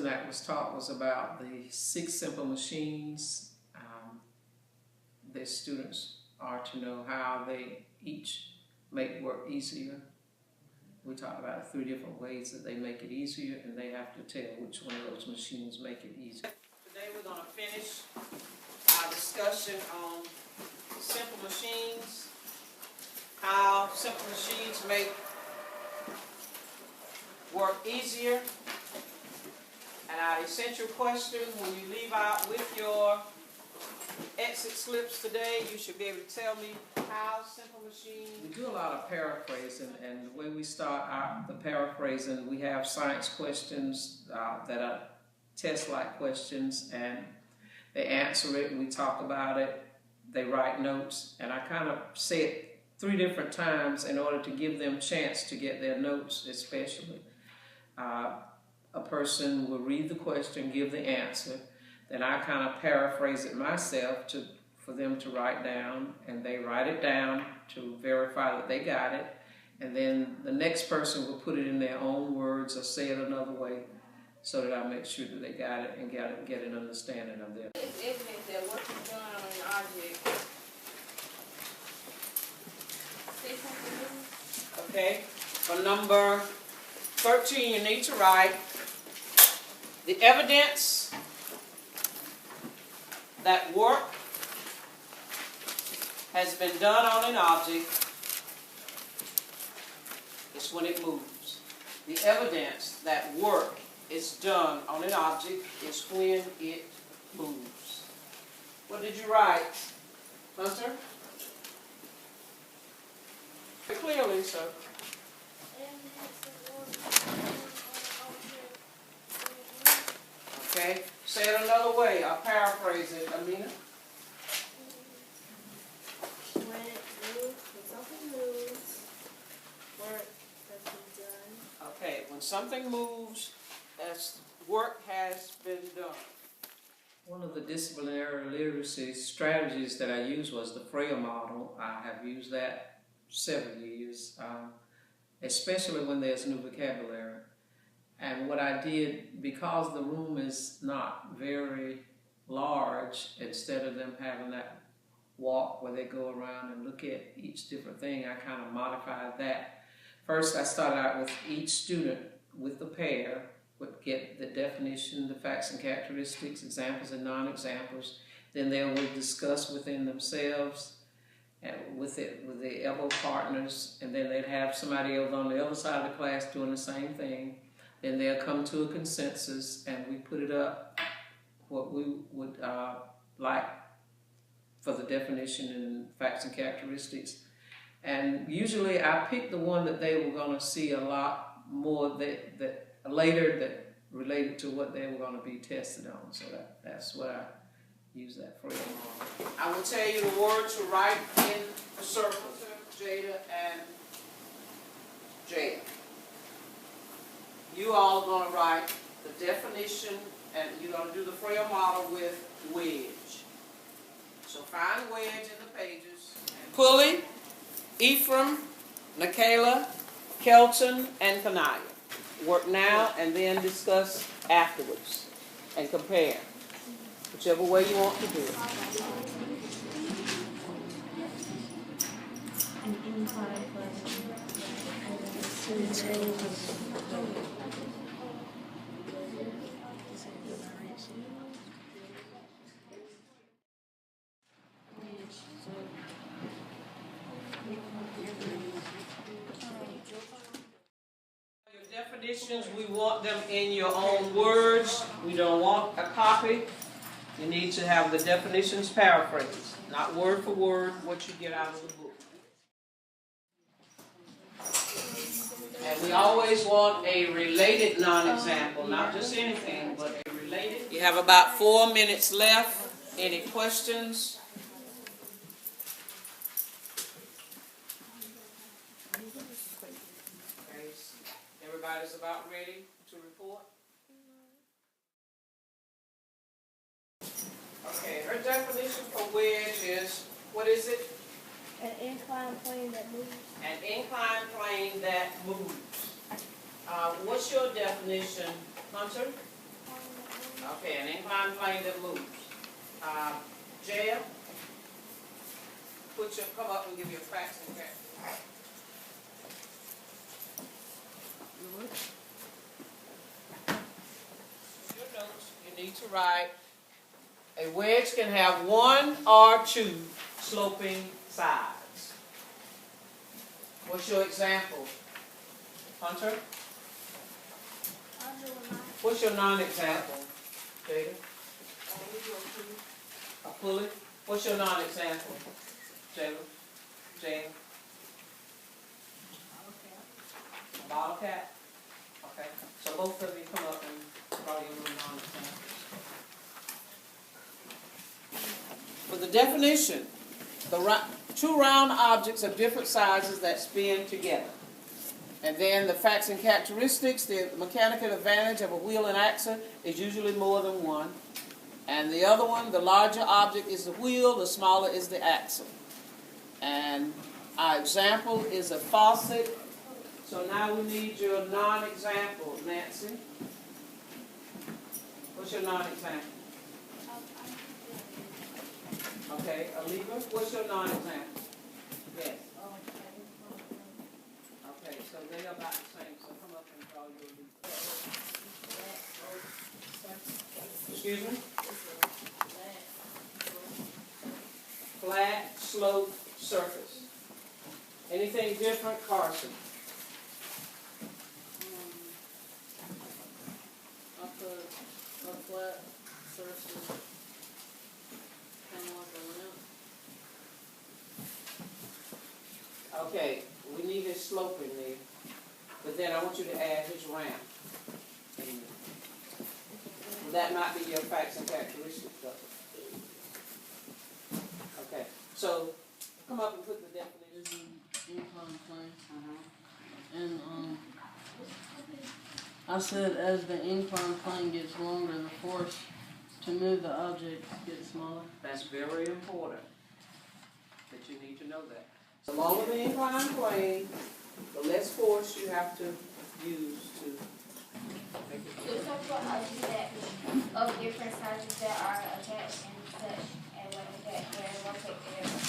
that was taught was about the 6 simple machines. The students are to know how they each make work easier. We talked about 3 different ways that they make it easier, and they have to tell which one of those machines make it easier. Today we're going to finish our discussion on simple machines, how simple machines make work easier, and our essential question when you leave out with your exit slips today, you should be able to tell me how simple machines. We do a lot of paraphrasing, and the way we start out the paraphrasing, we have science questions that are test-like questions, and they answer it, and we talk about it, they write notes, and I kind of say it 3 different times in order to give them a chance to get their notes, especially. A person will read the question, give the answer, then I kind of paraphrase it myself for them to write down, and they write it down to verify that they got it, and then the next person will put it in their own words or say it another way so that I make sure that they got it and get an understanding of it. It's evidence that what you're doing on an object. Say something new. Okay, for number 13 you need to write the evidence that work has been done on an object is when it moves. The evidence that work is done on an object is when it moves. What did you write, Hunter? Clearly, sir. Okay, say it another way. I'll paraphrase it, Amina. When it moves, when something moves, work has been done. Okay, when something moves, work has been done. One of the disciplinary literacy strategies that I used was the Frayer Model. I have used that several years, especially when there's new vocabulary. And what I did, because the room is not very large, instead of them having that walk where they go around and look at each different thing, I kind of modified that. First, I started out with each student with the pair, would get the definition, the facts and characteristics, examples and non-examples. Then they would discuss within themselves and with the elbow partners, and then they'd have somebody else on the other side of the class doing the same thing. Then they'll come to a consensus, and we put it up what we would like for the definition and facts and characteristics. And usually I picked the one that they were going to see a lot more that later that related to what they were going to be tested on. So that's what I use that for. I will tell you the word to write in a circle, Jada and Jada. You all are going to write the definition, and you're going to do the Frayer Model with wedge. So find wedge in the pages. Pulley, Ephraim, Nikayla, Kelton, and Kanaya. Work now and then discuss afterwards and compare, whichever way you want to do it. Definitions, we want them in your own words. We don't want a copy. You need to have the definitions paraphrased, not word for word what you get out of the book. And we always want a related non-example, not just anything, but a related. You have about 4 minutes left. Any questions? Everybody's about ready to report? Okay, her definition for wedge is, what is it? An inclined plane that moves. An inclined plane that moves. What's your definition, Hunter? Okay, an inclined plane that moves. Jaya, come up and give your facts and facts. Your notes, you need to write, a wedge can have one or two sloping sides. What's your example? Hunter? What's your non-example? Jada? A pulley? What's your non-example? Jada? Jane? A bottle cap? Okay. So both of you come up and draw your little non-examples. For the definition, two round objects of different sizes that spin together. And then the facts and characteristics, the mechanical advantage of a wheel and axle is usually more than one. And the other one, the larger object is the wheel, the smaller is the axle. And our example is a faucet. So now we need your non-example, Nancy. What's your non-example? Okay, Aliva, what's your non-example? Yes. Okay, so they are about the same, so come up and draw your leaf. Excuse me? Flat, slope, surface. Anything different, Carson? I put a flat surface, kind of like a lamp. Okay, we need his sloping there, but then I want you to add his ramp. That might be your facts and characteristics of it. Okay, so come up and put the definition. It's an inclined plane. And I said as the inclined plane gets longer, the force to move the object gets smaller. That's very important that you need to know that. The longer the inclined plane, the less force you have to use to make it. So talk about objects that of different sizes that are attached and such, and when that can rotate together.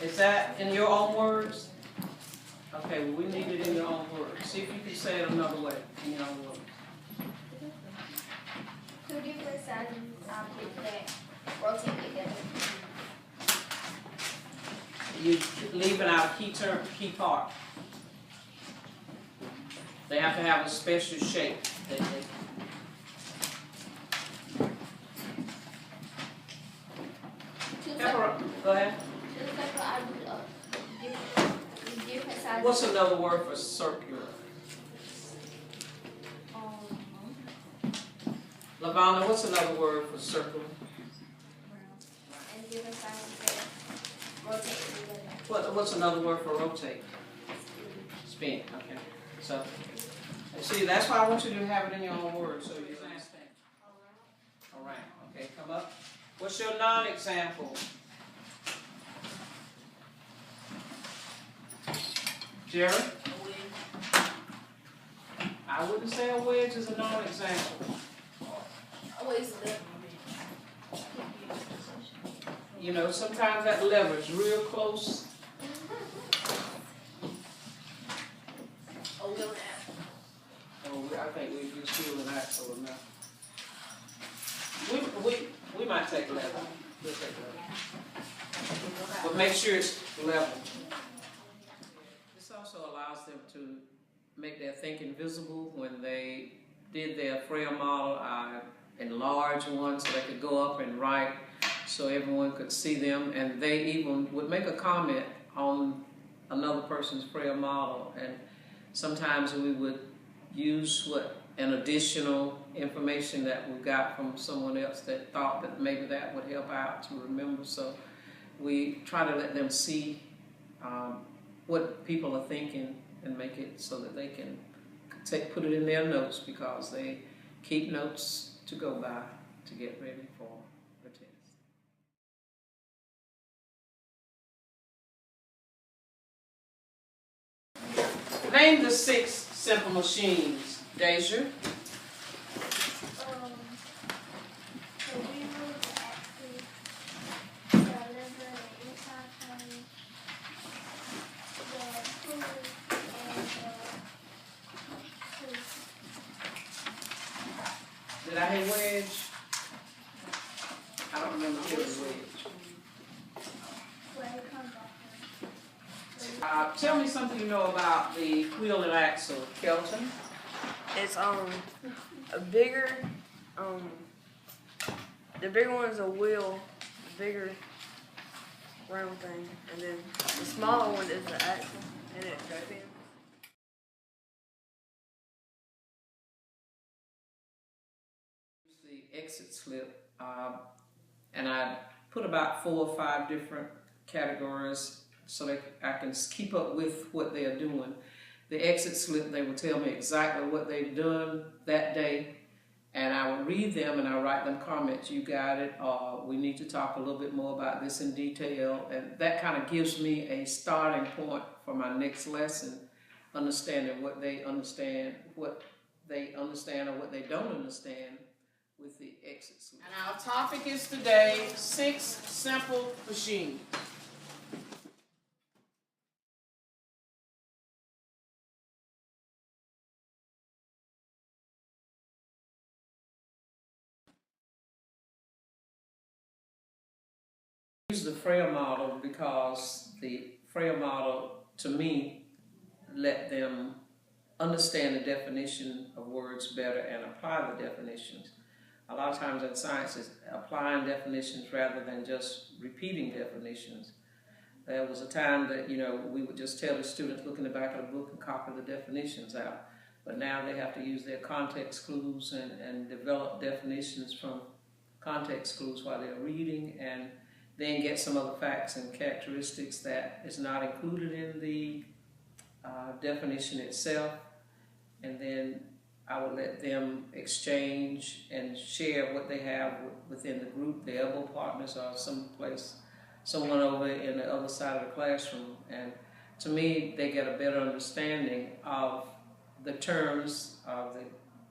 Is that in your own words? Okay, well, we need it in your own words. See if you can say it another way in your own words. Two different sizes objects that rotate together. You leaving out key term, key part. They have to have a special shape. Go ahead. Different sizes. What's another word for circular? Lavonna, what's another word for circular? And different sizes that rotate together. What's another word for rotate? Spin. Okay. So, see, that's why I want you to have it in your own words so you understand. All right. Okay, come up. What's your non-example? Jerry? I wouldn't say a wedge is a non-example. You know, sometimes that lever is real close. Oh, I think we just feel an axle enough. We might take level. We'll take level. But make sure it's level. This also allows them to make their thinking visible. When they did their Frayer model, I enlarged one so they could go up and write so everyone could see them, and they even would make a comment on another person's Frayer model, and sometimes we would use an additional information that we got from someone else that thought that maybe that would help out to remember. So we try to let them see what people are thinking and make it so that they can put it in their notes, because they keep notes to go by to get ready for the test. Name the 6 simple machines, Deja. The wheel, the axle, the lever, the inside frame, the pulley, and the tooth. Did I hear wedge? I don't remember hearing wedge. Where it comes off. Tell me something you know about the wheel and axle, Cathelyn. It's a bigger the bigger one is a wheel, the bigger round thing, and then the smaller one is the axle, and it spins. The exit slip, and I put about 4 or 5 different categories so that I can keep up with what they are doing. The exit slip, they will tell me exactly what they've done that day, and I will read them and I write them comments. You got it, or we need to talk a little bit more about this in detail, and that kind of gives me a starting point for my next lesson, understanding what they understand, or what they don't understand with the exit slip. And our topic is today 6 simple machines. I use the Frayer model because the Frayer model, to me, let them understand the definition of words better and apply the definitions. A lot of times in science, it's applying definitions rather than just repeating definitions. There was a time that, we would just tell the students, look in the back of the book and copy the definitions out. But now they have to use their context clues and develop definitions from context clues while they're reading, and then get some other facts and characteristics that is not included in the definition itself. And then I would let them exchange and share what they have within the group, their elbow partners, or someone over in the other side of the classroom. And to me, they get a better understanding of the terms of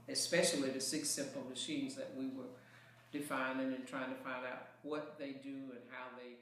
especially the 6 simple machines that we were defining and trying to find out what they do and how they